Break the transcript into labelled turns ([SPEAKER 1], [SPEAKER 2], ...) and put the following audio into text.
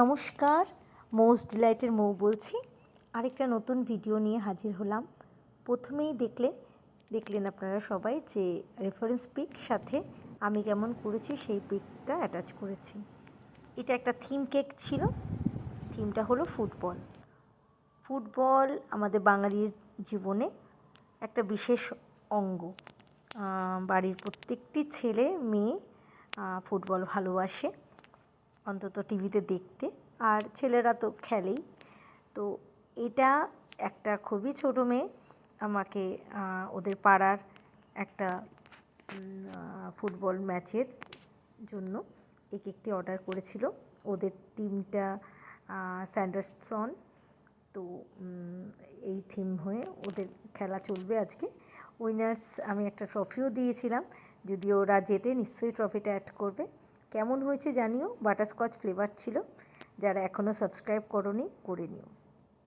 [SPEAKER 1] নমস্কার, মোস্ট ডিলাইটের মৌ বলছি। আরেকটা নতুন ভিডিও নিয়ে হাজির হলাম। প্রথমেই দেখলেন আপনারা সবাই যে রেফারেন্স পিক সাথে আমি কেমন করেছি সেই পিকটা অ্যাটাচ করেছি। এটা একটা থিম কেক ছিল। থিমটা হলো ফুটবল। ফুটবল আমাদের বাঙালির জীবনে একটা বিশেষ অঙ্গ। বাড়ির প্রত্যেকটি ছেলে মেয়ে ফুটবল ভালোবাসে, অন্তত টিভিতে দেখতে, আর ছেলেরা তো খেলেই। তো এটা একটা খুবই ছোটো মেয়ে আমাকে ওদের পাড়ার একটা ফুটবল ম্যাচের জন্য এই কেকটি অর্ডার করেছিল। ওদের টিমটা স্যান্ডারসন। তো এই থিম হয়ে ওদের খেলা চলবে আজকে। উইনার্স আমি একটা ট্রফিও দিয়েছিলাম, যদি ওরা জেতে নিশ্চয়ই ট্রফিটা অ্যাড করবে। কেমন হয়েছে জানিও। বাটারস্কচ ফ্লেভার ছিল। যারা এখনও সাবস্ক্রাইব করোনি করে নিও।